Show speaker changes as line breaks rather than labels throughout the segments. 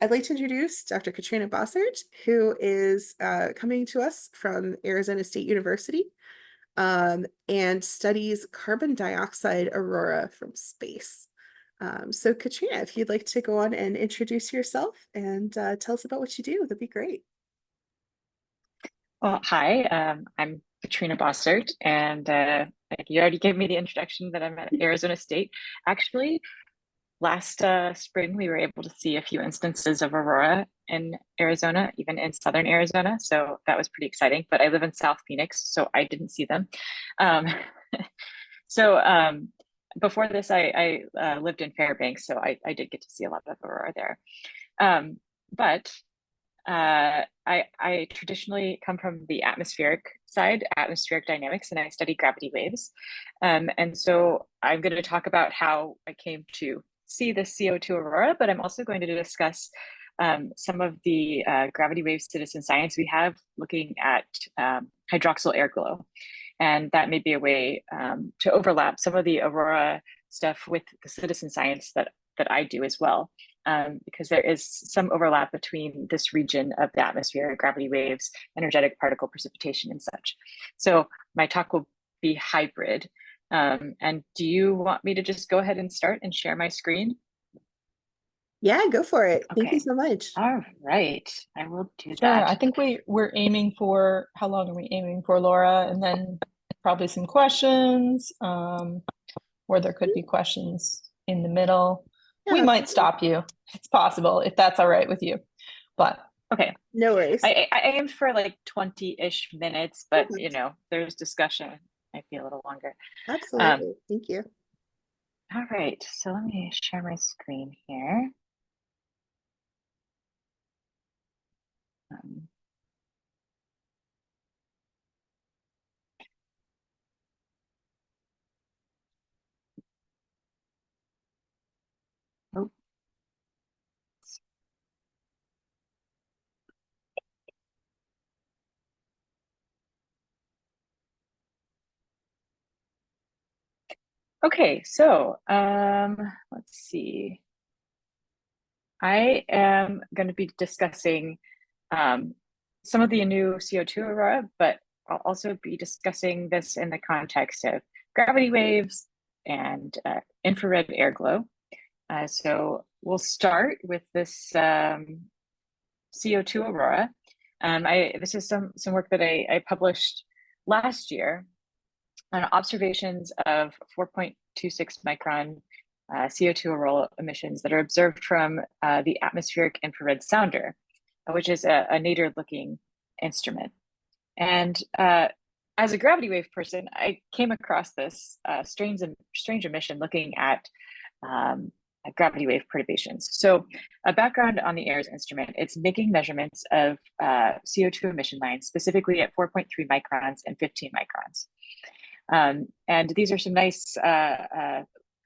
I'd like to introduce Dr. Katrina Bossert, who is coming to us from Arizona State University and studies carbon dioxide aurora from space. So Katrina, if you'd like to go on and introduce yourself and tell us about what you do, that'd be great.
Well, hi, I'm Katrina Bossert, and you already gave me the introduction that I'm at Arizona State. Actually, last spring, we were able to see a few instances of aurora in Arizona, even in southern Arizona. So that was pretty exciting. But I live in South Phoenix, so I didn't see them. Um, so before this, I lived in Fairbanks, so I did get to see a lot of aurora there. But I traditionally come from the atmospheric side, atmospheric dynamics, and I study gravity waves. And so I'm going to talk about how I came to see the CO2 aurora, but I'm also going to discuss some of the gravity wave citizen science we have looking at hydroxyl air glow. And that may be a way to overlap some of the aurora stuff with the citizen science that I do as well. Because there is some overlap between this region of the atmosphere, gravity waves, energetic particle precipitation, and such. So my talk will be hybrid. And do you want me to just go ahead and start and share my screen?
Yeah, go for it. Thank you
Okay.
so much.
All right. I will do
Sure.
that.
I think we're aiming for, how long are we aiming for, Laura? And then probably some questions, or there could be questions in the middle.
Yeah,
We might stop you. It's possible, if that's all right with you. But
okay.
No worries.
I aimed for like 20-ish minutes, but
Perfect.
there's discussion. Might be a little longer.
Absolutely. Thank you.
All right. So let me share my screen here. Um, oh, okay, so let's see. I am going to be discussing some of the new CO2 aurora, but I'll also be discussing this in the context of gravity waves and infrared air glow. So we'll start with this CO2 aurora. This is some work that I published last year on observations of 4.26 micron CO2 aurora emissions that are observed from the atmospheric infrared sounder, which is a nadir-looking instrument. And as a gravity wave person, I came across this strange emission looking at gravity wave perturbations. So a background on the AIRS instrument, it's making measurements of CO2 emission lines, specifically at 4.3 microns and 15 microns. And these are some nice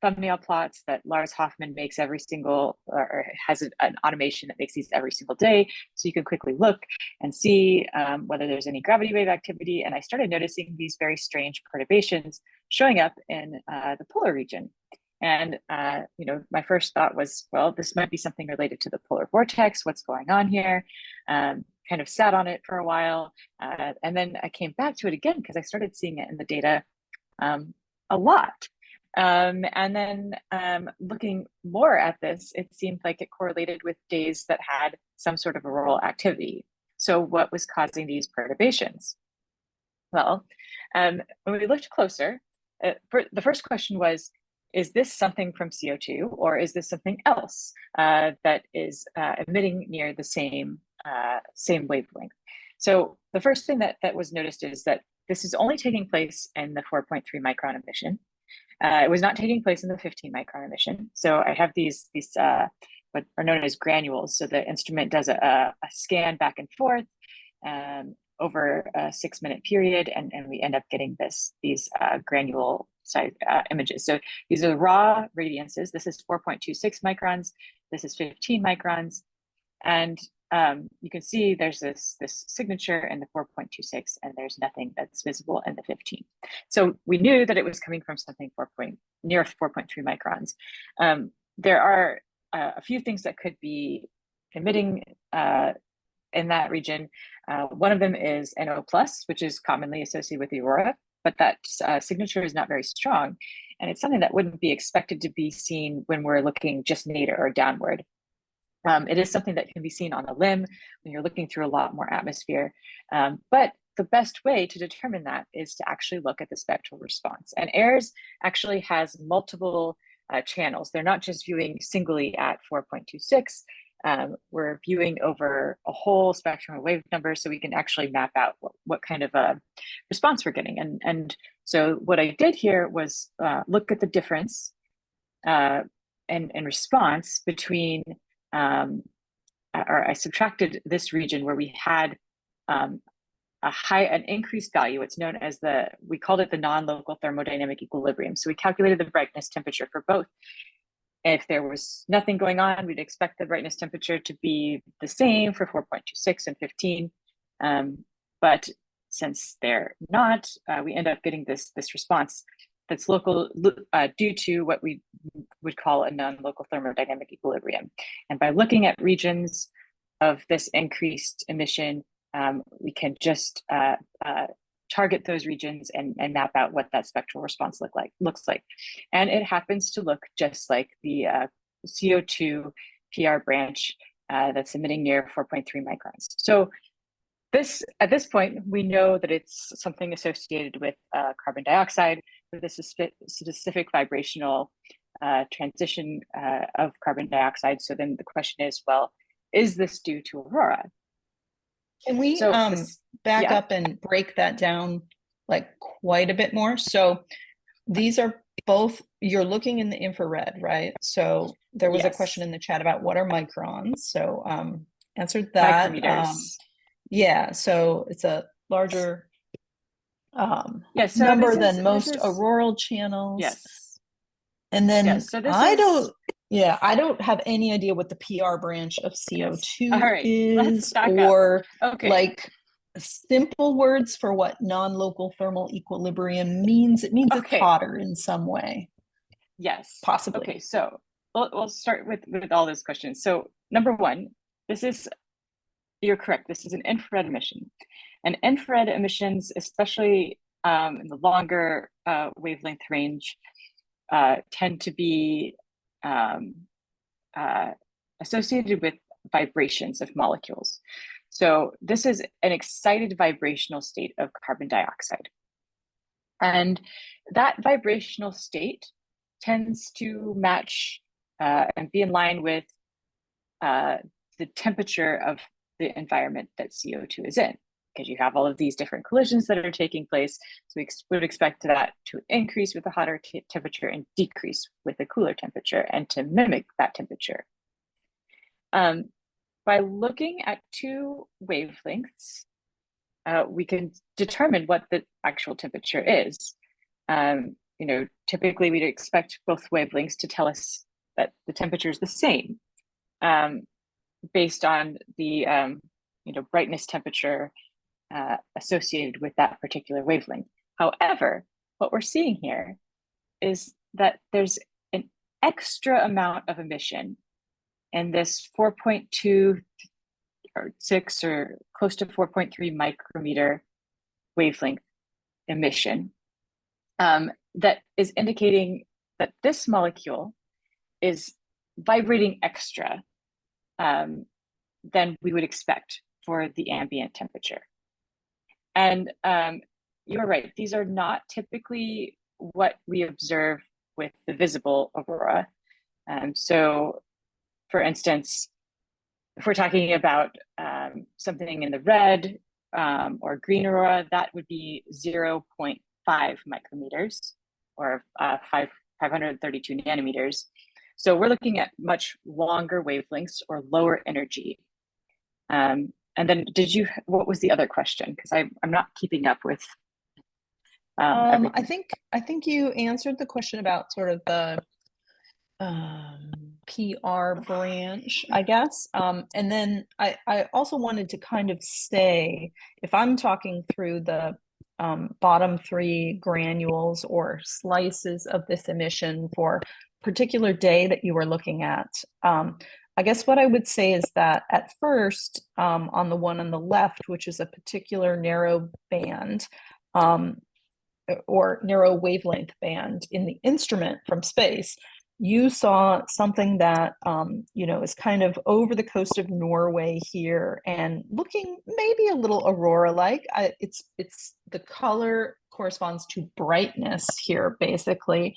thumbnail plots that Lars Hoffman makes every single, or has an automation that makes these every single day. So you can quickly look and see whether there's any gravity wave activity. And I started noticing these very strange perturbations showing up in the polar region. And, my first thought was, well, this might be something related to the polar vortex. What's going on here? Kind of sat on it for a while. And then I came back to it again because I started seeing it in the data a lot. And then looking more at this, it seemed like it correlated with days that had some sort of auroral activity. So what was causing these perturbations? Well, when we looked closer, the first question was, is this something from CO2 or is this something else that is emitting near the same wavelength? So the first thing that was noticed is that this is only taking place in the 4.3 micron emission. It was not taking place in the 15 micron emission. So I have these what are known as granules. So the instrument does a scan back and forth over a 6-minute period, and we end up getting these granule size images. So these are raw radiances. This is 4.26 microns. This is 15 microns. And you can see there's this signature in the 4.26, and there's nothing that's visible in the 15. So we knew that it was coming from something near 4.3 microns. There are a few things that could be emitting in that region. One of them is NO+, which is commonly associated with the aurora, but that signature is not very strong. And it's something that wouldn't be expected to be seen when we're looking just nadir or downward. It is something that can be seen on a limb when you're looking through a lot more atmosphere. But the best way to determine that is to actually look at the spectral response. And AIRS actually has multiple channels. They're not just viewing singly at 4.26. We're viewing over a whole spectrum of wave numbers, so we can actually map out what kind of a response we're getting. And so what I did here was look at the difference in response between, or I subtracted this region where we had an increased value. It's known as we called it the non-local thermodynamic equilibrium. So we calculated the brightness temperature for both. If there was nothing going on, we'd expect the brightness temperature to be the same for 4.26 and 15. But since they're not, we end up getting this response that's local due to what we would call a non-local thermodynamic equilibrium. And by looking at regions of this increased emission, we can just target those regions and map out what that spectral response looks like. And it happens to look just like the CO2 PR branch that's emitting near 4.3 microns. So at this point, we know that it's something associated with carbon dioxide with a specific vibrational transition of carbon dioxide. So then the question is, well, is this due to aurora?
Can we back up and break that down like quite a bit more? So these are both, you're looking in the infrared, right? So there was a question in the chat about what are microns. So answered that.
Micrometers.
Yeah, so it's a larger
so
number than most auroral channels.
Yes.
And then
so
I don't have any idea what the PR branch of CO2 is, or like simple words for what non-local thermal equilibrium means. It means it's hotter in some way.
Yes.
Possibly.
Okay, so we'll start with all those questions. So number one, you're correct. This is an infrared emission. And infrared emissions, especially in the longer wavelength range, tend to be associated with vibrations of molecules. So this is an excited vibrational state of carbon dioxide. And that vibrational state tends to match and be in line with the temperature of the environment that CO2 is in, because you have all of these different collisions that are taking place. So we would expect that to increase with a hotter temperature and decrease with a cooler temperature, and to mimic that temperature. By looking at two wavelengths, we can determine what the actual temperature is. Typically we'd expect both wavelengths to tell us that the temperature is the same, based on the brightness temperature associated with that particular wavelength. However, what we're seeing here is that there's an extra amount of emission in this 4.2 or 6 or close to 4.3 micrometer wavelength emission that is indicating that this molecule is vibrating extra than we would expect for the ambient temperature. And you're right, these are not typically what we observe with the visible aurora. So for instance, if we're talking about something in the red or green aurora, that would be 0.5 micrometers or 532 nanometers. So we're looking at much longer wavelengths or lower energy. And then what was the other question? Because I'm not keeping up with
I think you answered the question about sort of the PR branch, I guess. And then I also wanted to kind of say, if I'm talking through the bottom three granules or slices of this emission for a particular day that you were looking at, I guess what I would say is that at first, on the one on the left, which is a particular narrow band, or narrow wavelength band in the instrument from space, you saw something that is kind of over the coast of Norway here and looking maybe a little Aurora-like. It's the color corresponds to brightness here, basically,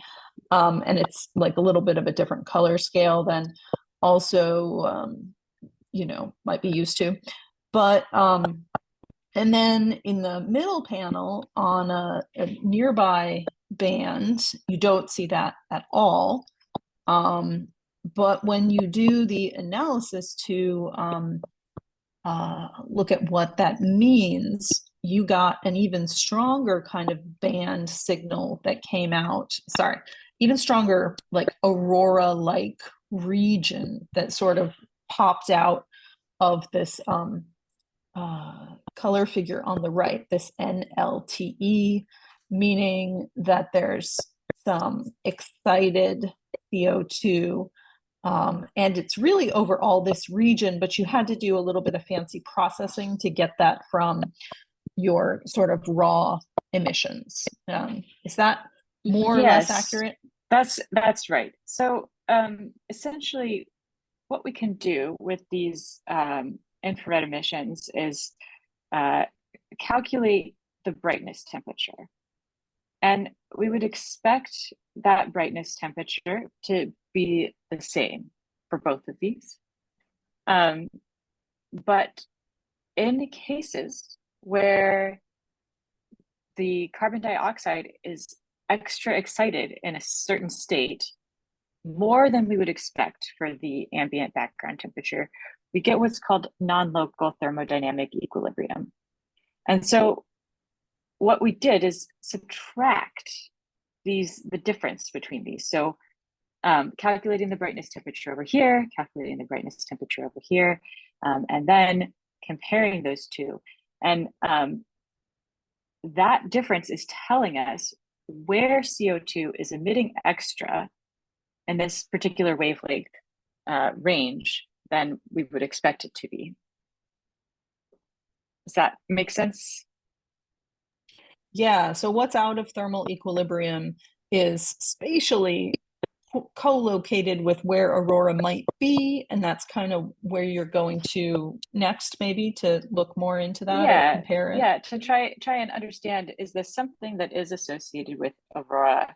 and it's like a little bit of a different color scale than also might be used to, but and then in the middle panel on a nearby band, you don't see that at all. But when you do the analysis to look at what that means, you got an even stronger kind of band signal that came out. Sorry, even stronger, like Aurora-like region that sort of popped out of this color figure on the right, this NLTE, meaning that there's some excited CO2, and it's really over all this region, but you had to do a little bit of fancy processing to get that from your sort of raw emissions. Is that more or less accurate?
That's right. So essentially, what we can do with these infrared emissions is calculate the brightness temperature. And we would expect that brightness temperature to be the same for both of these. But in cases where the carbon dioxide is extra excited in a certain state, more than we would expect for the ambient background temperature, we get what's called non-local thermodynamic equilibrium. And so what we did is subtract the difference between these. So calculating the brightness temperature over here, calculating the brightness temperature over here, and then comparing those two. And that difference is telling us where CO2 is emitting extra in this particular wavelength range than we would expect it to be. Does that make sense?
Yeah, so what's out of thermal equilibrium is spatially co-located with where Aurora might be, and that's kind of where you're going to next, maybe, to look more into that or compare it.
Yeah, to try and understand, is this something that is associated with Aurora?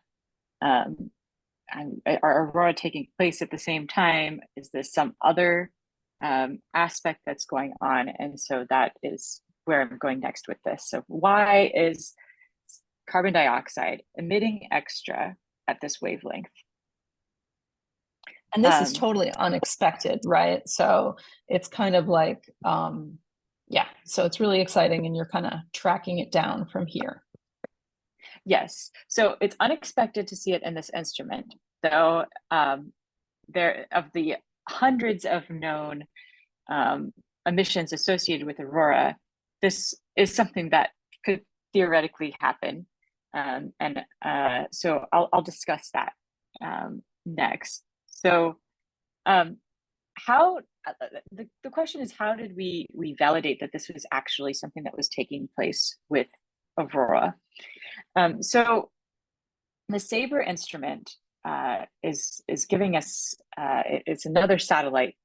And are Aurora taking place at the same time? Is this some other aspect that's going on? And so that is where I'm going next with this. So why is carbon dioxide emitting extra at this wavelength?
And this is totally unexpected, right? So it's kind of like, yeah, so it's really exciting, and you're kind of tracking it down from here.
Yes, so it's unexpected to see it in this instrument, though. There, of the hundreds of known emissions associated with Aurora, this is something that could theoretically happen, so I'll discuss that next. So, how the question is, how did we validate that this was actually something that was taking place with Aurora? So the SABRE instrument is giving us, it's another satellite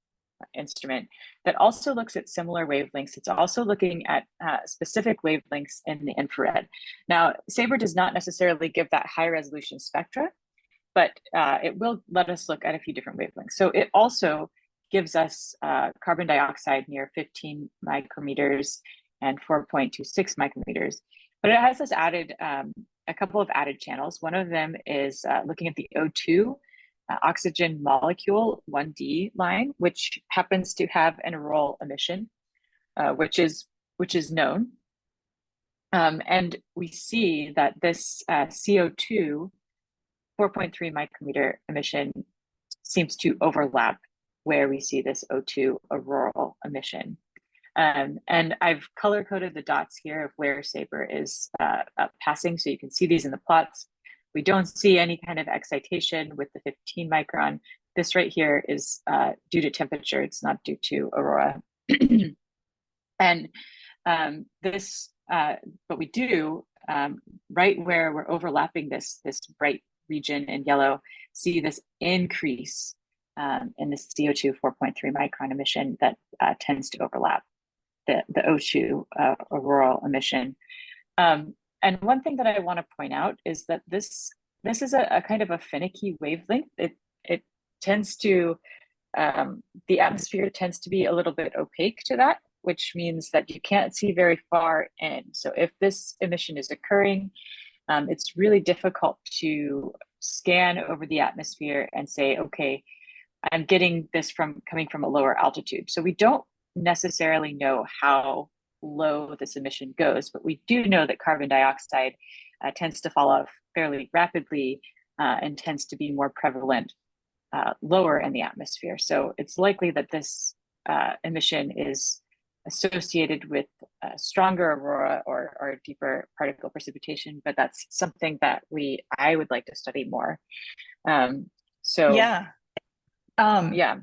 instrument that also looks at similar wavelengths. It's also looking at specific wavelengths in the infrared. Now, SABRE does not necessarily give that high resolution spectra, but it will let us look at a few different wavelengths. So it also gives us carbon dioxide near 15 micrometers and 4.26 micrometers. But it has us added a couple of added channels. One of them is looking at the O2 oxygen molecule 1D line, which happens to have an auroral emission, which is known. And we see that this CO2 4.3 micrometer emission seems to overlap where we see this O2 auroral emission. And I've color coded the dots here of where SABRE is passing, so you can see these in the plots. We don't see any kind of excitation with the 15 micron. this right here is due to temperature. It's not due to aurora. And but we do, right where we're overlapping this bright region in yellow, see this increase in the CO2 4.3 micron emission that tends to overlap the O2 auroral emission. And one thing that I want to point out is that this is a kind of a finicky wavelength. It tends to, the atmosphere tends to be a little bit opaque to that, which means that you can't see very far in. So if this emission is occurring, it's really difficult to scan over the atmosphere and say, okay, I'm getting this coming from a lower altitude. So we don't necessarily know how low this emission goes, but we do know that carbon dioxide tends to fall off fairly rapidly and tends to be more prevalent lower in the atmosphere. So it's likely that this emission is associated with stronger aurora or deeper particle precipitation, but that's something that I would like to study more.
Yeah.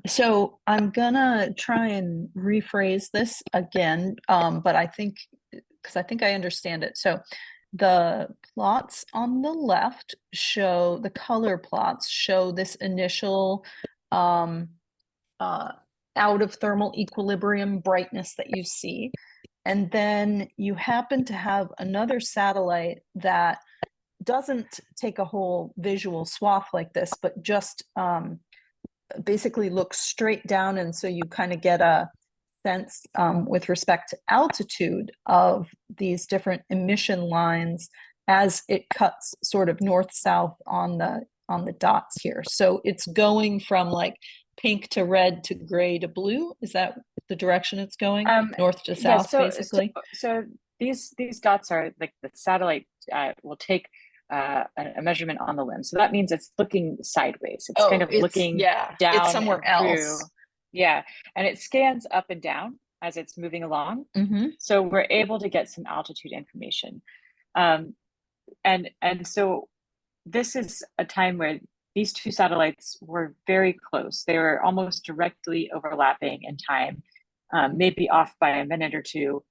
So I'm gonna try and rephrase this again, but I think I understand it. So the plots on the left show, the color plots show this initial out of thermal equilibrium brightness that you see. And then you happen to have another satellite that doesn't take a whole visual swath like this, but just basically looks straight down. And so you kind of get a sense with respect to altitude of these different emission lines as it cuts sort of north-south on the dots here. So it's going from like pink to red to gray to blue. Is that the direction it's going? North to south, basically?
So these dots are like the satellite will take a measurement on the limb. So that means it's looking sideways. It's kind of looking down.
It's somewhere else.
Yeah. And it scans up and down as it's moving along.
Mm-hmm.
So we're able to get some altitude information. And so this is a time where these two satellites were very close. They were almost directly overlapping in time, maybe off by a minute or two.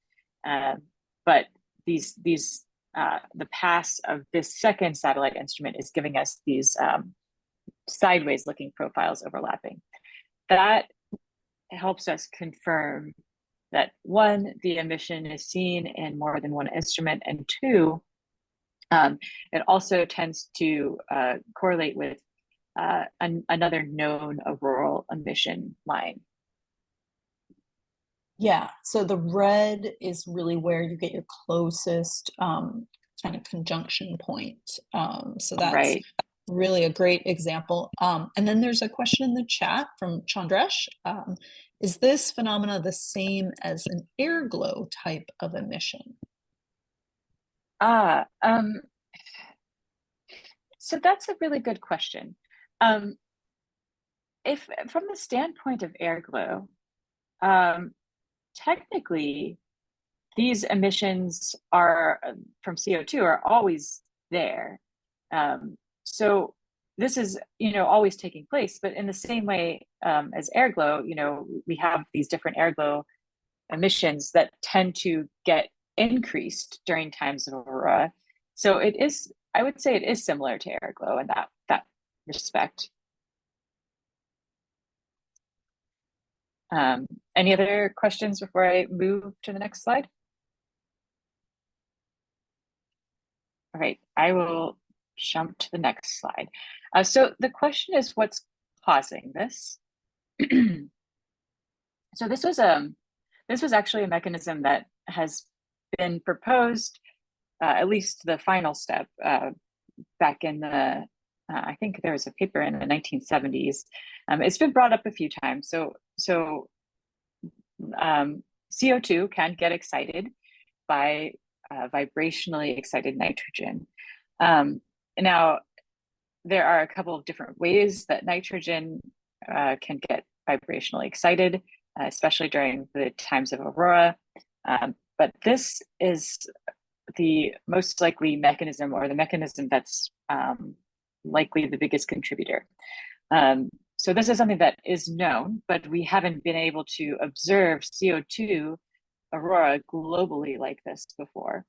But the pass of this second satellite instrument is giving us these sideways looking profiles overlapping. That helps us confirm that one, the emission is seen in more than one instrument, and two, it also tends to correlate with another known auroral emission line.
Yeah, so the red is really where you get your closest kind of conjunction point. So that's really a great example. And then there's a question in the chat from Chandresh. Is this phenomena the same as an air glow type of emission?
So that's a really good question. If from the standpoint of air glow, technically these emissions are from CO2 are always there. So this is, always taking place, but in the same way as air glow, we have these different air glow emissions that tend to get increased during times of aurora. So I would say it is similar to air glow in that respect. Any other questions before I move to the next slide? All right, I will jump to the next slide. So the question is, what's causing this? So this was actually a mechanism that has been proposed, at least the final step, back in the, I think there was a paper in the 1970s. It's been brought up a few times. So CO2 can get excited by vibrationally excited nitrogen. Now, there are a couple of different ways that nitrogen can get vibrationally excited, especially during the times of aurora. But this is the most likely mechanism, or the mechanism that's likely the biggest contributor. So this is something that is known, but we haven't been able to observe CO2 aurora globally like this before.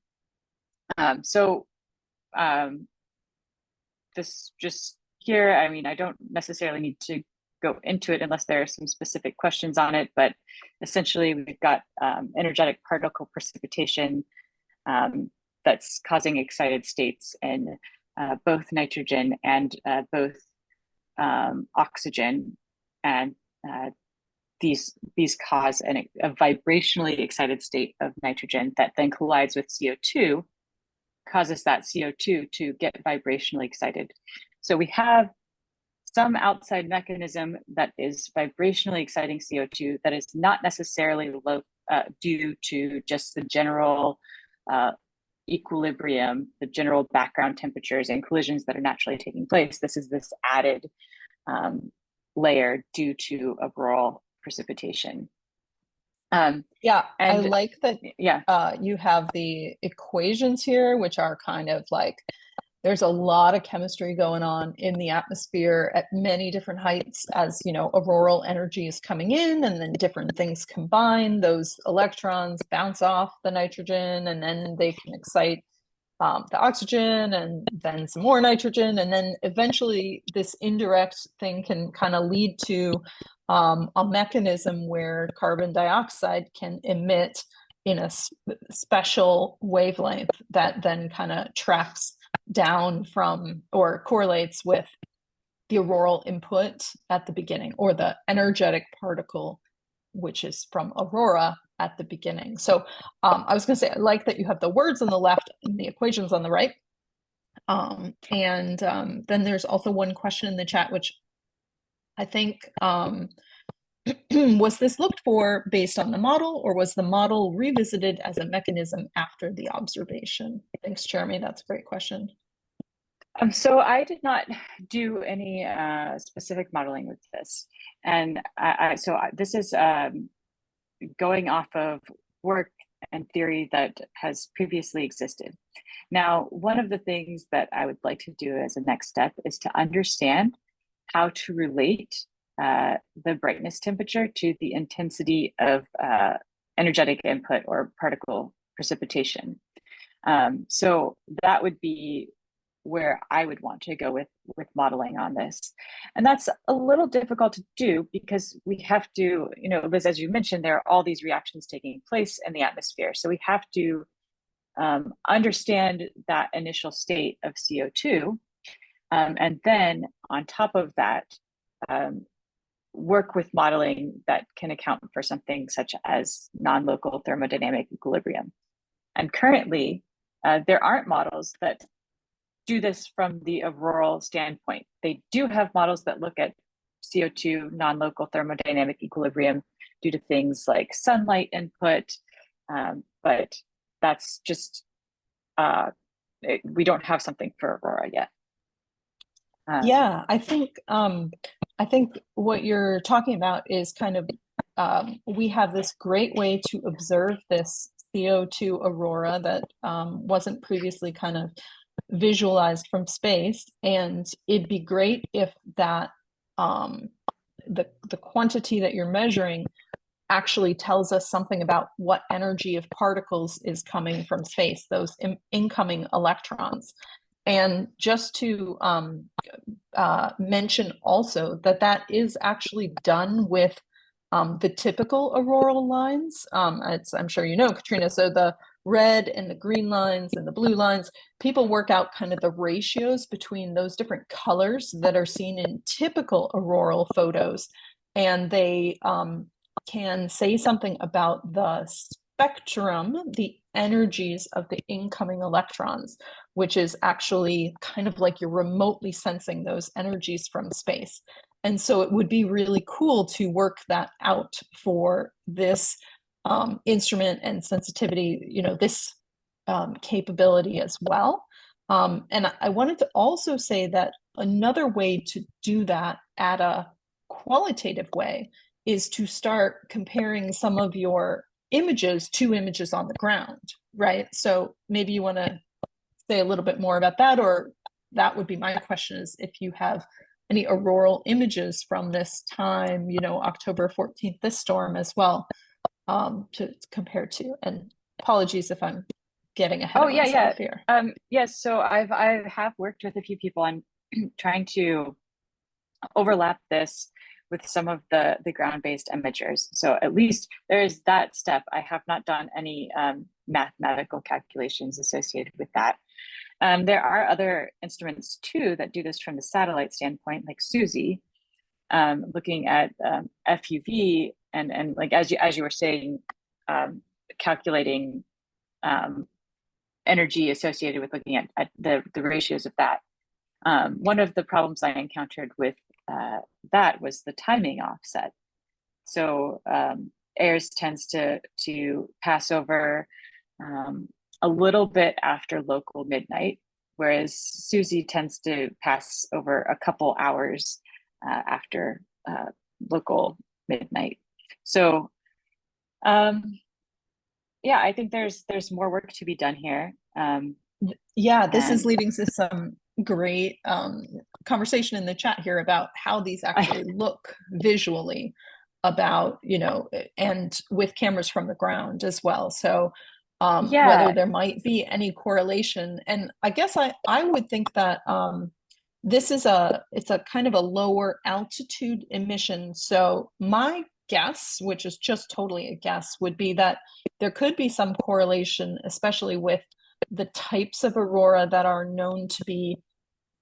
This just here, I mean, I don't necessarily need to go into it unless there are some specific questions on it, but essentially we've got energetic particle precipitation that's causing excited states in both nitrogen and both oxygen, and these cause a vibrationally excited state of nitrogen that then collides with CO2, causes that CO2 to get vibrationally excited. So we have some outside mechanism that is vibrationally exciting CO2 that is not necessarily due to just the general equilibrium, the general background temperatures and collisions that are naturally taking place. This is this added layer due to auroral precipitation.
Yeah, I like that. Yeah, you have the equations here, which are kind of like, there's a lot of chemistry going on in the atmosphere at many different heights as, you know, auroral energy is coming in, and then different things combine. Those electrons bounce off the nitrogen, and then they can excite the oxygen, and then some more nitrogen. And then eventually this indirect thing can kind of lead to a mechanism where carbon dioxide can emit in a special wavelength that then kind of tracks down from or correlates with the auroral input at the beginning, or the energetic particle, which is from aurora at the beginning. So I was going to say, I like that you have the words on the left and the equations on the right. Then there's also one question in the chat, which I think was this looked for based on the model, or was the model revisited as a mechanism after the observation? Thanks, Jeremy. That's a great question.
So I did not do any specific modeling with this, and this is going off of work and theory that has previously existed. Now, one of the things that I would like to do as a next step is to understand how to relate the brightness temperature to the intensity of energetic input or particle precipitation. So that would be where I would want to go with modeling on this. And that's a little difficult to do because we have to, you know, Liz, as you mentioned, there are all these reactions taking place in the atmosphere. So we have to understand that initial state of CO2. And then on top of that, work with modeling that can account for something such as non-local thermodynamic equilibrium. And currently, there aren't models that do this from the auroral standpoint. They do have models that look at CO2 non-local thermodynamic equilibrium due to things like sunlight input, but that's just, we don't have something for aurora yet.
Yeah, I think what you're talking about is kind of, we have this great way to observe this CO2 aurora that wasn't previously kind of visualized from space, and it'd be great if that the quantity that you're measuring actually tells us something about what energy of particles is coming from space, those incoming electrons. And just to mention also that is actually done with the typical auroral lines. I'm sure you know, Katrina, so the red and the green lines and the blue lines, people work out kind of the ratios between those different colors that are seen in typical auroral photos. And they can say something about the spectrum, the energies of the incoming electrons, which is actually kind of like you're remotely sensing those energies from space. And so it would be really cool to work that out for this instrument and sensitivity, you know, this capability as well. And I wanted to also say that another way to do that at a qualitative way is to start comparing some of your images to images on the ground, right? So maybe you want to say a little bit more about that, or that would be my question, is if you have any auroral images from this time, you know, October 14th, this storm as well, to compare to. And apologies if I'm getting ahead of myself here.
Yes, so I have worked with a few people on trying to overlap this with some of the ground-based imagers. So at least there is that step. I have not done any mathematical calculations associated with that. There are other instruments too that do this from the satellite standpoint, like Susie, looking at FUV and like as you were saying, calculating energy associated with looking at the ratios of that. One of the problems I encountered with that was the timing offset. So AIRS tends to pass over a little bit after local midnight, whereas Susie tends to pass over a couple hours after local midnight. So yeah, I think there's more work to be done here.
Yeah, this is leading to some great conversation in the chat here about how these actually look visually, about, you know, and with cameras from the ground as well. So whether there might be any correlation. And I guess I would think that it's a kind of a lower altitude emission. So my guess, which is just totally a guess, would be that there could be some correlation, especially with the types of aurora that are known to be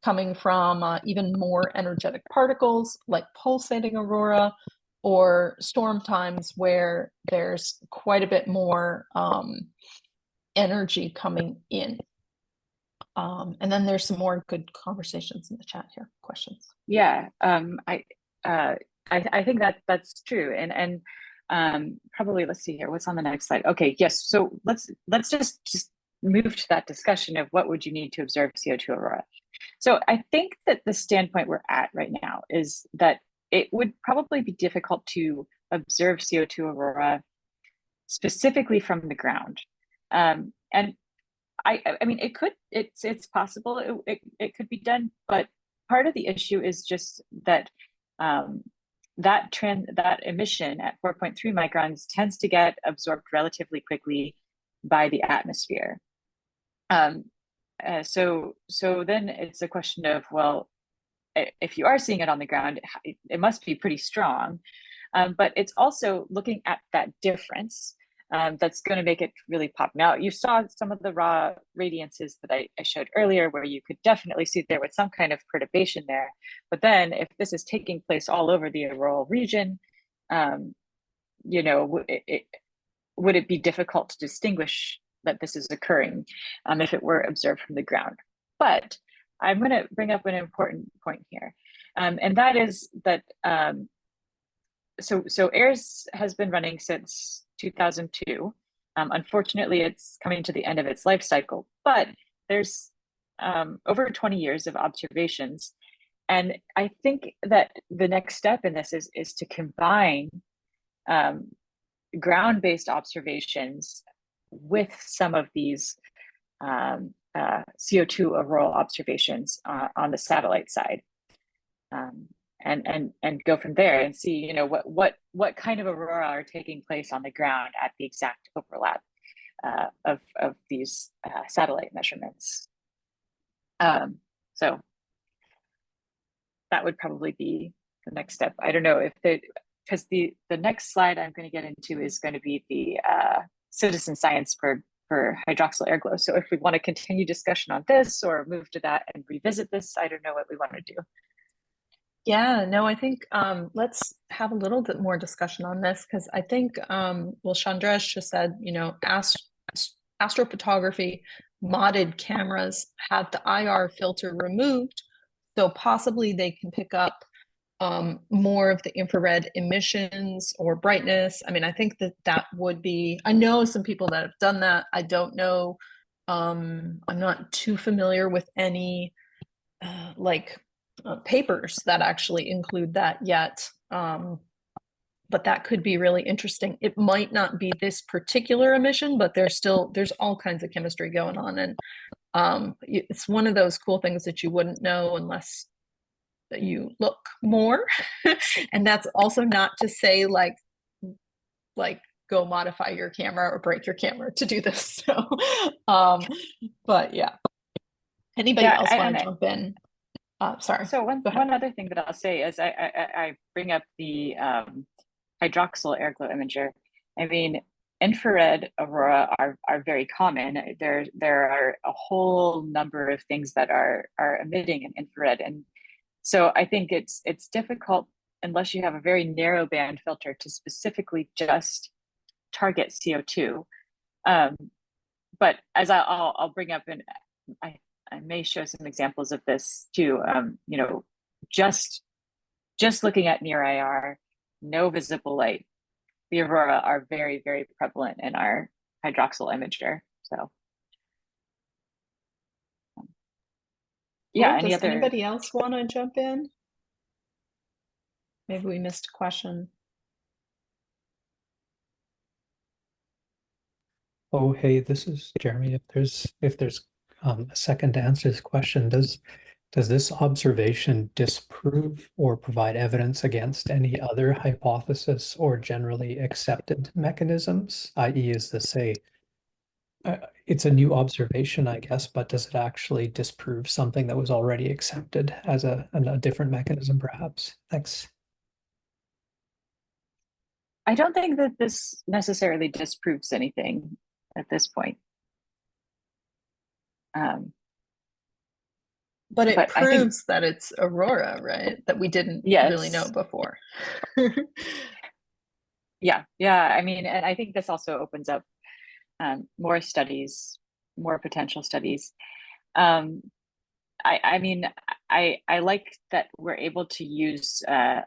coming from even more energetic particles, like pulsating aurora, or storm times where there's quite a bit more energy coming in. And then there's some more good conversations in the chat here, questions.
Yeah, I think that's true. And probably, let's see here, what's on the next slide? Okay, yes, so let's just move to that discussion of what would you need to observe CO2 aurora. So I think that the standpoint we're at right now is that it would probably be difficult to observe CO2 aurora specifically from the ground. And I mean, it's possible it could be done, but part of the issue is just that that emission at 4.3 microns tends to get absorbed relatively quickly by the atmosphere. So then it's a question of, well, if you are seeing it on the ground, it must be pretty strong. But it's also looking at that difference that's going to make it really pop. Now, you saw some of the raw radiances that I showed earlier, where you could definitely see there was some kind of perturbation there. But then if this is taking place all over the auroral region, you know, would it be difficult to distinguish that this is occurring if it were observed from the ground? But I'm going to bring up an important point here, and that is that so AIRS has been running since 2002. Unfortunately, it's coming to the end of its life cycle, but there's over 20 years of observations, and I think that the next step in this is to combine ground-based observations with some of these CO2 auroral observations on the satellite side, and go from there and see, you know, what kind of aurora are taking place on the ground at the exact overlap of these satellite measurements. So that would probably be the next step. I don't know if because the next slide I'm going to get into is going to be the citizen science for hydroxyl air glow. So if we want to continue discussion on this or move to that and revisit this, I don't know what we want to do.
Yeah, no, I think let's have a little bit more discussion on this, because I think, well, Chandresh just said, you know, astrophotography modded cameras have the IR filter removed, so possibly they can pick up more of the infrared emissions or brightness. I mean, I think that would be, I know some people that have done that. I don't know, I'm not too familiar with any papers that actually include that yet, but that could be really interesting. It might not be this particular emission, but there's all kinds of chemistry going on, and it's one of those cool things that you wouldn't know unless that you look more. And that's also not to say like go modify your camera or break your camera to do this. So, but yeah. Anybody else want to jump in? Sorry.
So one other thing that I'll say is I bring up the hydroxyl air glow imager. I mean, infrared aurora are very common. There are a whole number of things that are emitting in infrared, and so I think it's difficult unless you have a very narrow band filter to specifically just target CO2. But as I'll bring up, and I may show some examples of this too. You know, just looking at near IR, no visible light, the aurora are very, very prevalent in our hydroxyl imager. So, yeah.
Does anybody else want to jump in? Maybe we missed a question.
Oh, hey, this is Jeremy. If there's a second to answer this question, does this observation disprove or provide evidence against any other hypothesis or generally accepted mechanisms? I.e., is this it's a new observation, I guess, but does it actually disprove something that was already accepted as a different mechanism, perhaps? Thanks.
I don't think that this necessarily disproves anything at this point.
But it proves that it's aurora, right? That we didn't really know before.
Yeah. I mean, and I think this also opens up more studies, more potential studies. I mean, I like that we're able to use an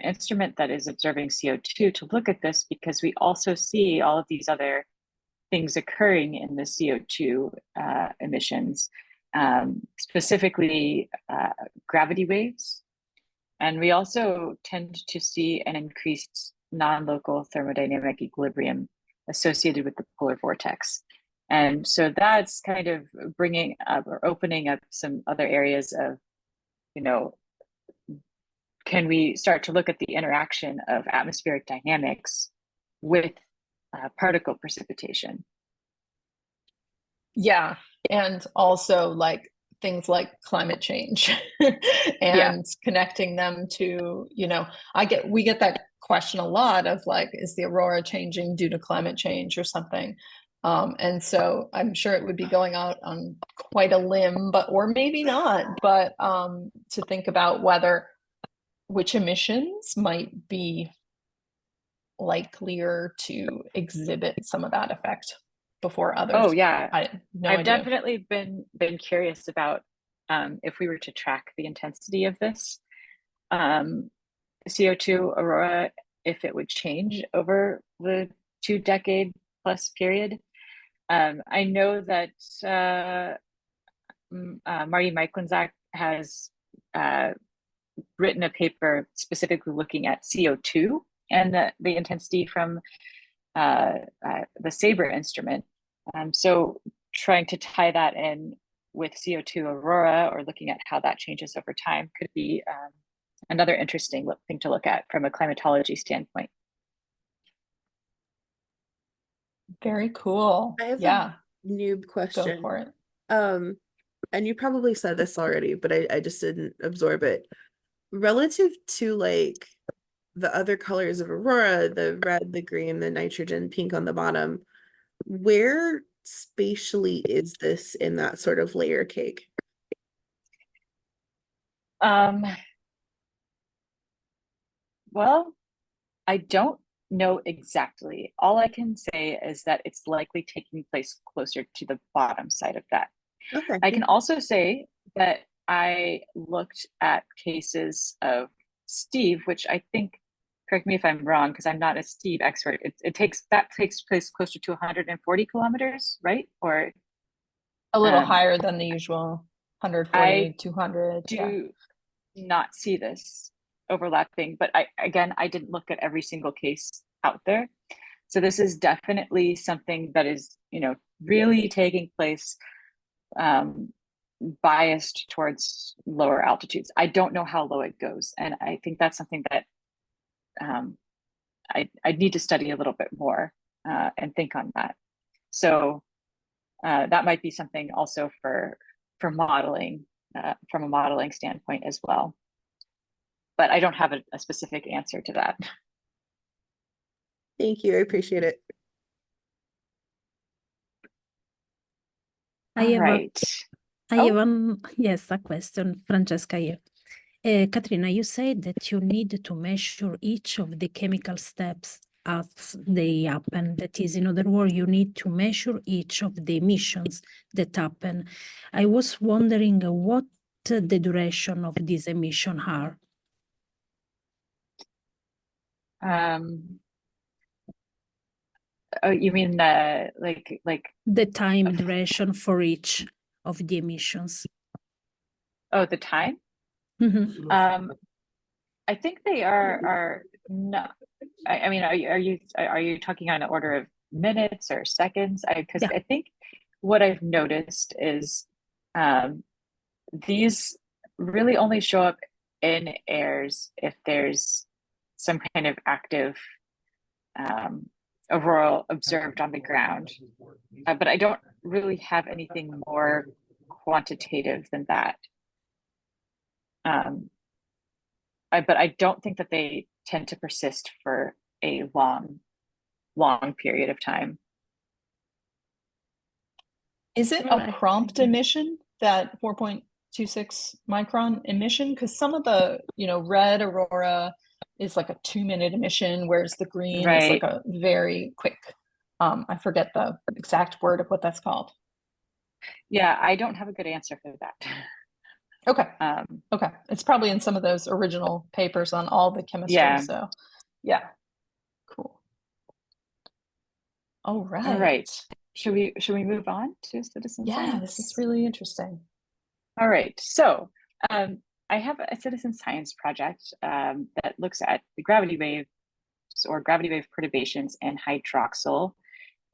instrument that is observing CO2 to look at this, because we also see all of these other things occurring in the CO2 emissions, specifically gravity waves. And we also tend to see an increased non-local thermodynamic equilibrium associated with the polar vortex. And so that's kind of bringing up or opening up some other areas of, you know, can we start to look at the interaction of atmospheric dynamics with particle precipitation?
Yeah, and also like things like climate change and connecting them to, you know, we get that question a lot of like, is the aurora changing due to climate change or something? And so I'm sure it would be going out on quite a limb, or maybe not, but to think about which emissions might be likelier to exhibit some of that effect before others.
Oh yeah,
I've
definitely been curious about if we were to track the intensity of this CO2 aurora, if it would change over the 2-decade plus period. I know that Marty Michalczak has written a paper specifically looking at CO2 and the intensity from the SABRE instrument. So trying to tie that in with CO2 aurora, or looking at how that changes over time, could be another interesting thing to look at from a climatology standpoint.
Very cool.
I have a noob question.
Go for it.
And you probably said this already, but I just didn't absorb it. Relative to like the other colors of aurora, the red, the green, the nitrogen, pink on the bottom, where spatially is this in that sort of layer cake?
Well, I don't know exactly. All I can say is that it's likely taking place closer to the bottom side of that.
Okay.
I can also say that I looked at cases of Steve, which I think, correct me if I'm wrong, because I'm not a Steve expert. It takes place closer to 140 kilometers, right? Or
a little higher than the usual 140, 200.
Do not see this overlapping, but I didn't look at every single case out there. So this is definitely something that is, you know, really taking place biased towards lower altitudes. I don't know how low it goes, and I think that's something that I need to study a little bit more and think on that. So that might be something also for modeling from a modeling standpoint as well. But I don't have a specific answer to that.
Thank you. I appreciate it.
Yes, a question, Francesca here. Katrina, you said that you need to measure each of the chemical steps as they happen. That is, in other words, you need to measure each of the emissions that happen. I was wondering what the duration of these emissions are.
Oh, you mean like
the time duration for each of the emissions?
Oh, the time?
Mm-hmm.
I think they are not. I mean, are you talking on an order of minutes or seconds? Because I think what I've noticed is these really only show up in airs if there's some kind of active aurora observed on the ground. But I don't really have anything more quantitative than that. But I don't think that they tend to persist for a long period of time.
Is it a prompt emission, that 4.26 micron emission? Because some of the, red aurora is like a 2-minute emission, whereas the green is like a very quick, I forget the exact word of what that's called.
Yeah, I don't have a good answer for that.
Okay. Okay. It's probably in some of those original papers on all the chemistry.
Yeah.
So yeah. Cool. All right.
All right. Should we move on to citizen science?
Yeah, this is really interesting.
All right. So I have a citizen science project that looks at the gravity waves or gravity wave perturbations in hydroxyl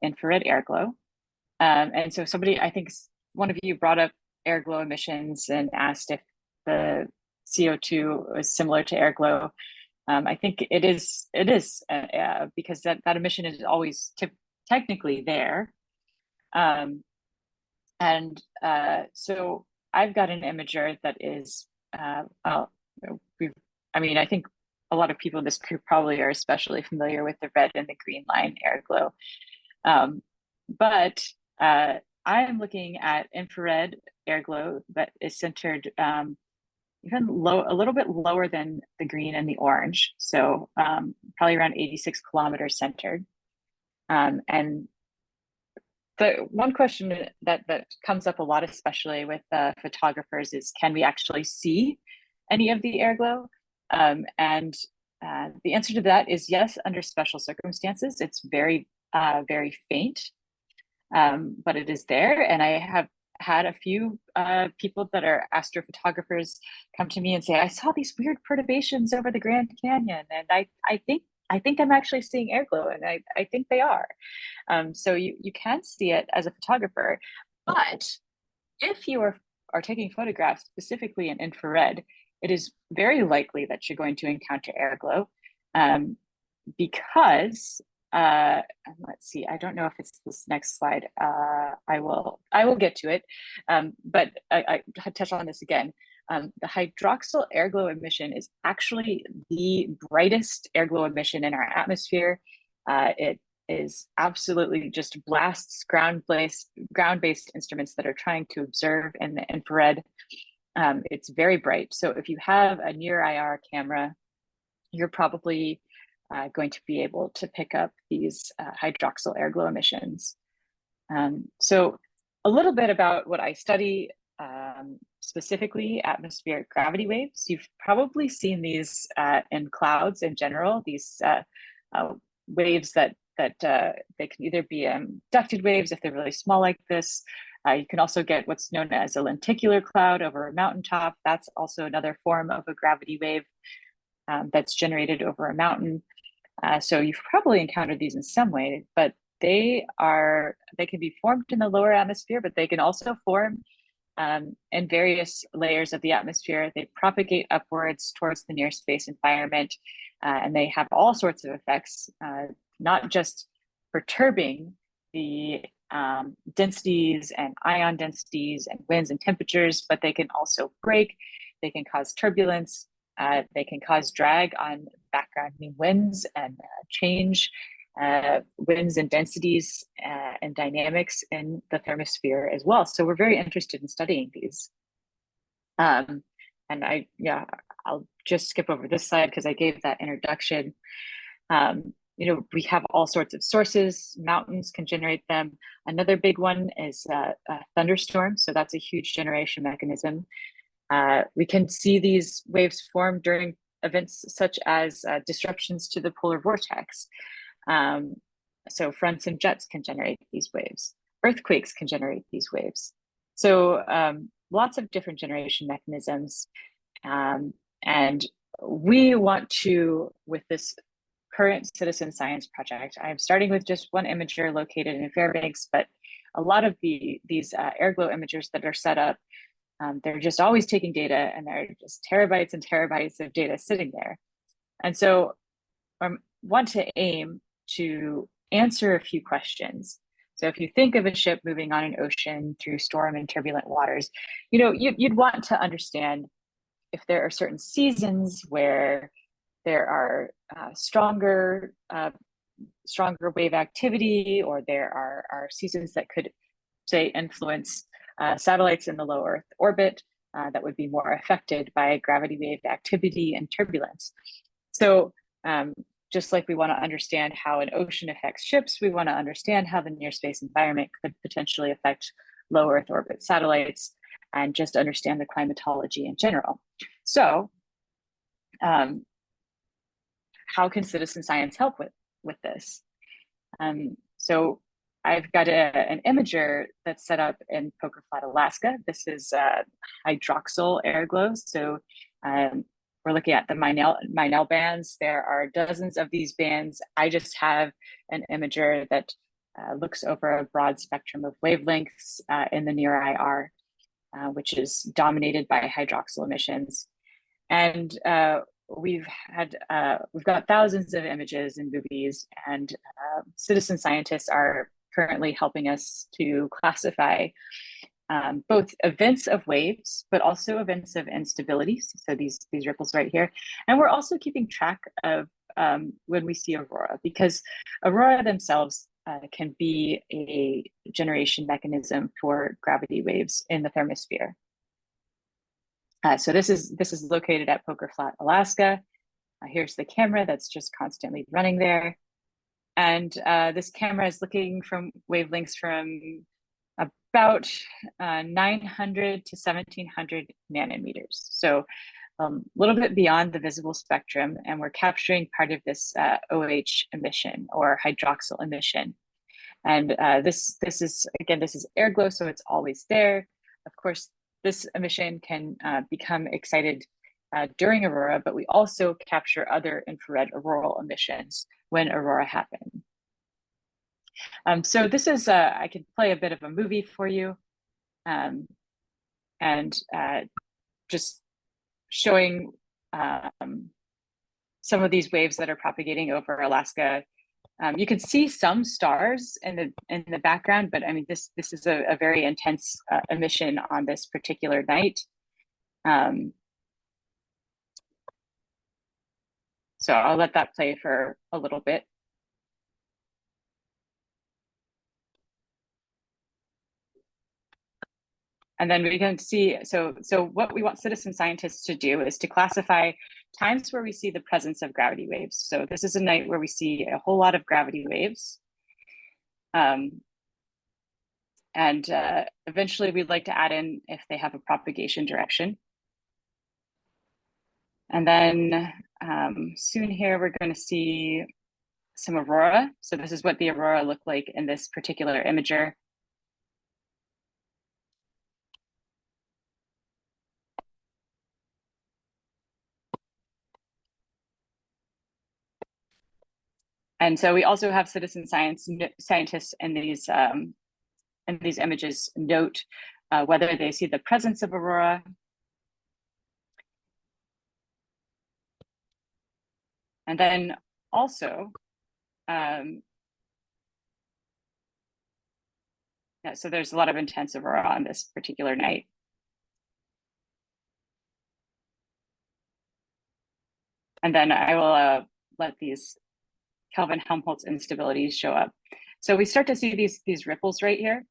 infrared air glow. And so I think one of you brought up air glow emissions and asked if the CO2 was similar to air glow. I think it is because that emission is always technically there. So I've got an imager that is, I think a lot of people in this group probably are especially familiar with the red and the green line air glow. But I am looking at infrared air glow that is centered even a little bit lower than the green and the orange. So probably around 86 kilometers centered. And the one question that comes up a lot, especially with photographers, is can we actually see any of the air glow? And the answer to that is yes, under special circumstances. It's very, very faint, but it is there. And I have had a few people that are astrophotographers come to me and say, I saw these weird perturbations over the Grand Canyon, and I think I'm actually seeing air glow, and I think they are. So you can see it as a photographer, but if you are taking photographs specifically in infrared, it is very likely that you're going to encounter air glow because let's see, I don't know if it's this next slide. I will get to it, but I touch on this again. The hydroxyl air glow emission is actually the brightest air glow emission in our atmosphere. It is absolutely just blasts ground-based instruments that are trying to observe in the infrared. It's very bright. So if you have a near IR camera, you're probably going to be able to pick up these hydroxyl air glow emissions. So a little bit about what I study, specifically atmospheric gravity waves. You've probably seen these in clouds in general, these waves that they can either be ducted waves if they're really small like this. You can also get what's known as a lenticular cloud over a mountaintop. That's also another form of a gravity wave that's generated over a mountain. So you've probably encountered these in some way, but they can be formed in the lower atmosphere, but they can also form in various layers of the atmosphere. They propagate upwards towards the near space environment, and they have all sorts of effects, not just perturbing the densities and ion densities and winds and temperatures, but they can also break, they can cause turbulence, they can cause drag on background winds and change winds and densities and dynamics in the thermosphere as well. So we're very interested in studying these. And I'll just skip over this slide because I gave that introduction. You know, we have all sorts of sources. Mountains can generate them. Another big one is thunderstorms. So that's a huge generation mechanism. We can see these waves form during events such as disruptions to the polar vortex. So fronts and jets can generate these waves. Earthquakes can generate these waves. So lots of different generation mechanisms. And we want to, with this current citizen science project, I'm starting with just one imager located in Fairbanks, but a lot of these airglow imagers that are set up, they're just always taking data, and they're just terabytes and terabytes of data sitting there. And so I want to aim to answer a few questions. So if you think of a ship moving on an ocean through storm and turbulent waters, you know, you'd want to understand if there are certain seasons where there are stronger wave activity, or there are seasons that could, say, influence satellites in the low Earth orbit that would be more affected by gravity wave activity and turbulence. So just like we want to understand how an ocean affects ships, we want to understand how the near space environment could potentially affect low Earth orbit satellites, and just understand the climatology in general. So how can citizen science help with this? So I've got an imager that's set up in Poker Flat, Alaska. This is hydroxyl airglow. So we're looking at the Minel bands. There are dozens of these bands. I just have an imager that looks over a broad spectrum of wavelengths in the near IR, which is dominated by hydroxyl emissions. And we've got thousands of images and movies, and citizen scientists are currently helping us to classify both events of waves, but also events of instabilities. So these ripples right here. And we're also keeping track of when we see aurora, because aurora themselves can be a generation mechanism for gravity waves in the thermosphere. So this is located at Poker Flat, Alaska. Here's the camera that's just constantly running there. And this camera is looking from wavelengths from about 900 to 1700 nanometers. So a little bit beyond the visible spectrum, and we're capturing part of this OH emission, or hydroxyl emission. And this is airglow, so it's always there. Of course, this emission can become excited during aurora, but we also capture other infrared auroral emissions when aurora happen. So this is, I could play a bit of a movie for you, and just showing some of these waves that are propagating over Alaska. You can see some stars in the background, but I mean, this is a very intense emission on this particular night. So I'll let that play for a little bit. And then we can see, so what we want citizen scientists to do is to classify times where we see the presence of gravity waves. So this is a night where we see a whole lot of gravity waves. And eventually we'd like to add in if they have a propagation direction. And then soon here, we're going to see some aurora. So this is what the aurora looked like in this particular imager. And so we also have citizen scientists in these images note whether they see the presence of aurora. And then also, yeah, so there's a lot of intense aurora on this particular night. And then I will let these Kelvin-Helmholtz instabilities show up. So we start to see these ripples right here.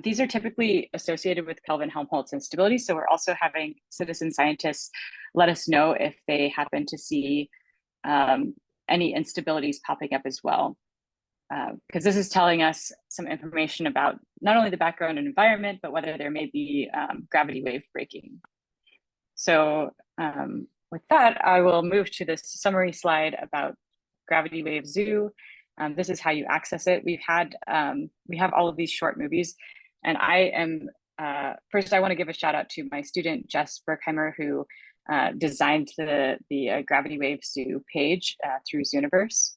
These are typically associated with Kelvin-Helmholtz instability. So we're also having citizen scientists let us know if they happen to see any instabilities popping up as well. Because this is telling us some information about not only the background and environment, but whether there may be gravity wave breaking. So with that, I will move to this summary slide about Gravity Wave Zoo. This is how you access it. We have all of these short movies, and I am, first I wanna give a shout out to my student, Jess Berkheimer, who designed the Gravity Wave Zoo page through Zooniverse.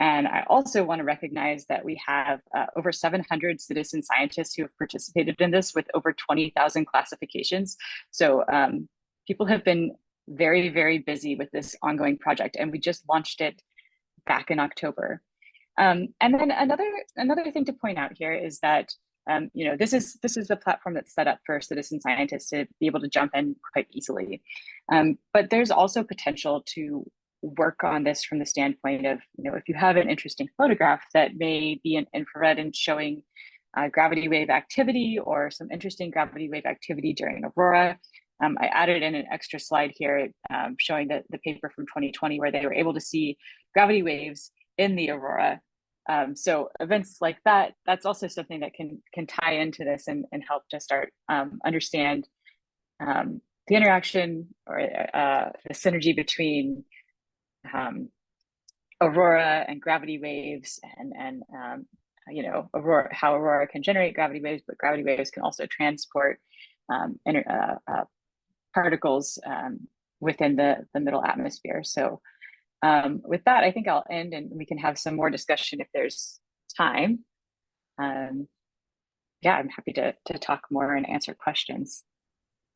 And I also want to recognize that we have over 700 citizen scientists who have participated in this with over 20,000 classifications. So people have been very, very busy with this ongoing project, and we just launched it back in October. And then another thing to point out here is that this is the platform that's set up for citizen scientists to be able to jump in quite easily. But there's also potential to work on this from the standpoint of, if you have an interesting photograph that may be an infrared and showing gravity wave activity or some interesting gravity wave activity during aurora. I added in an extra slide here showing the paper from 2020 where they were able to see gravity waves in the aurora. So events like that, that's also something that can tie into this and help to start understand the interaction or the synergy between aurora and gravity waves and aurora, how aurora can generate gravity waves, but gravity waves can also transport particles within the middle atmosphere. So with that, I think I'll end and we can have some more discussion if there's time. Yeah, I'm happy to talk more and answer questions.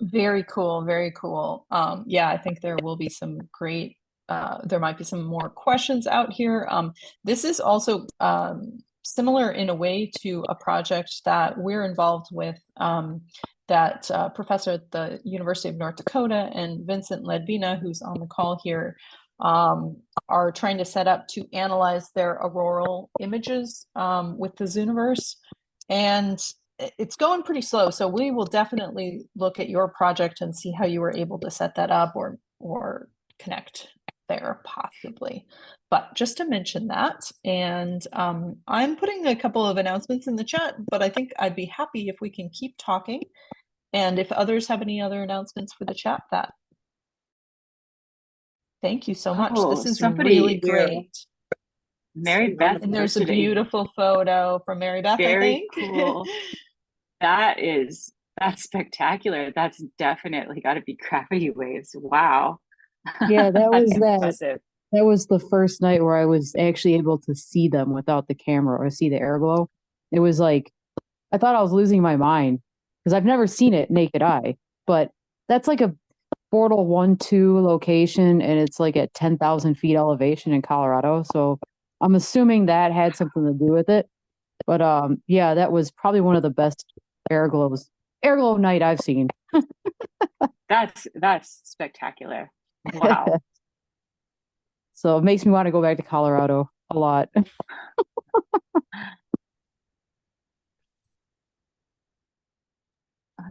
Very cool, very cool. Yeah, I think there will be some great there might be some more questions out here. This is also similar in a way to a project that we're involved with that professor at the University of North Dakota and Vincent Ledvina, who's on the call here, are trying to set up to analyze their auroral images with the Zooniverse. And it's going pretty slow. So we will definitely look at your project and see how you were able to set that up or connect there possibly. But just to mention that, and I'm putting a couple of announcements in the chat, but I think I'd be happy if we can keep talking. And if others have any other announcements for the chat, thank you so much. This is really great.
Mary Beth,
and there's a beautiful photo from Mary Beth.
Very
I think.
Cool. That's spectacular. That's definitely got to be gravity waves. Wow.
Yeah, that was
impressive.
That was the first night where I was actually able to see them without the camera or see the air glow. It was like, I thought I was losing my mind because I've never seen it naked eye, but that's like a portal 1-2 location and it's like at 10,000 feet elevation in Colorado. So I'm assuming that had something to do with it. But yeah, that was probably one of the best air glow night I've seen.
That's spectacular. Wow.
So it makes me want to go back to Colorado a lot.
Let's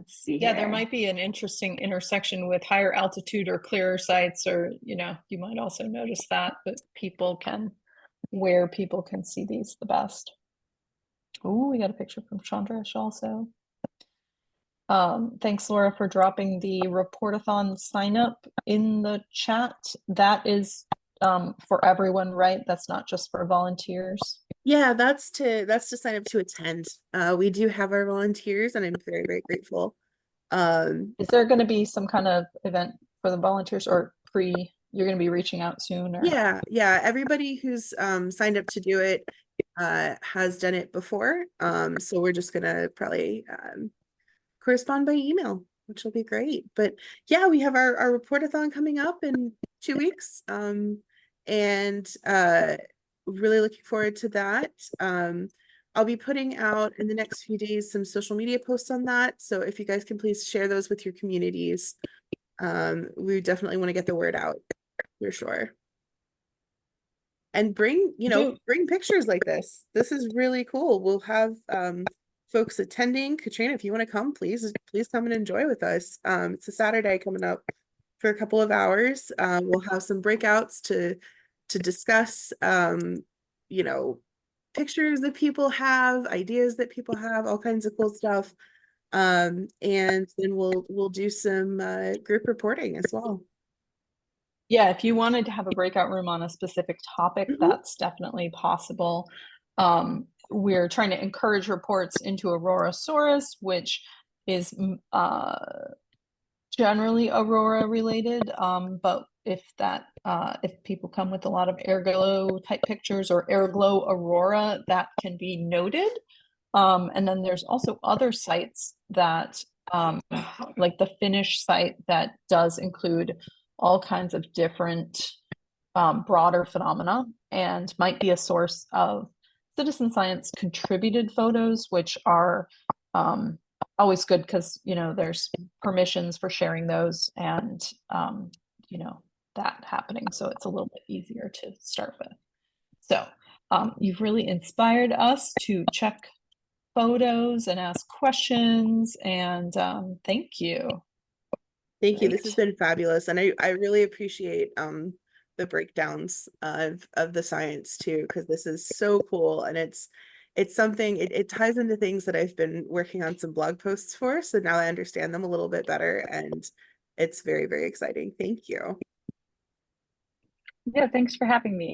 see.
Yeah, there might be an interesting intersection with higher altitude or clearer sites, or you might also notice that, but where people can see these the best. Oh, we got a picture from Chandrash also. Thanks, Laura, for dropping the Reportathon sign up in the chat. That is for everyone, right? That's not just for volunteers.
Yeah, that's to sign up to attend. We do have our volunteers, and I'm very, very grateful.
Is there going to be some kind of event for the volunteers, or you're going to be reaching out soon? Or?
Yeah. Everybody who's signed up to do it, has done it before. So we're just gonna probably correspond by email, which will be great. But yeah, we have our report-a-thon coming up in 2 weeks. And really looking forward to that. I'll be putting out in the next few days some social media posts on that. So if you guys can please share those with your communities. We definitely want to get the word out for sure. And bring pictures like this. This is really cool. We'll have folks attending. Katrina, if you want to come, please come and enjoy with us. It's a Saturday coming up for a couple of hours. We'll have some breakouts to discuss pictures that people have, ideas that people have, all kinds of cool stuff. And then we'll do some group reporting as well.
Yeah, if you wanted to have a breakout room on a specific topic, that's definitely possible. We're trying to encourage reports into Aurorasaurus, which is generally Aurora related. But if people come with a lot of airglow type pictures or airglow Aurora, that can be noted. And then there's also other sites that, like the Finnish site, that does include all kinds of different broader phenomena and might be a source of citizen science contributed photos, which are always good because there's permissions for sharing those and that happening, so it's a little bit easier to start with. So you've really inspired us to check photos and ask questions, and thank you.
Thank you. This has been fabulous. And I really appreciate the breakdowns of the science too, because this is so cool. And it's something, it ties into things that I've been working on some blog posts for. So now I understand them a little bit better, and it's very, very exciting. Thank you.
Yeah, thanks for having me.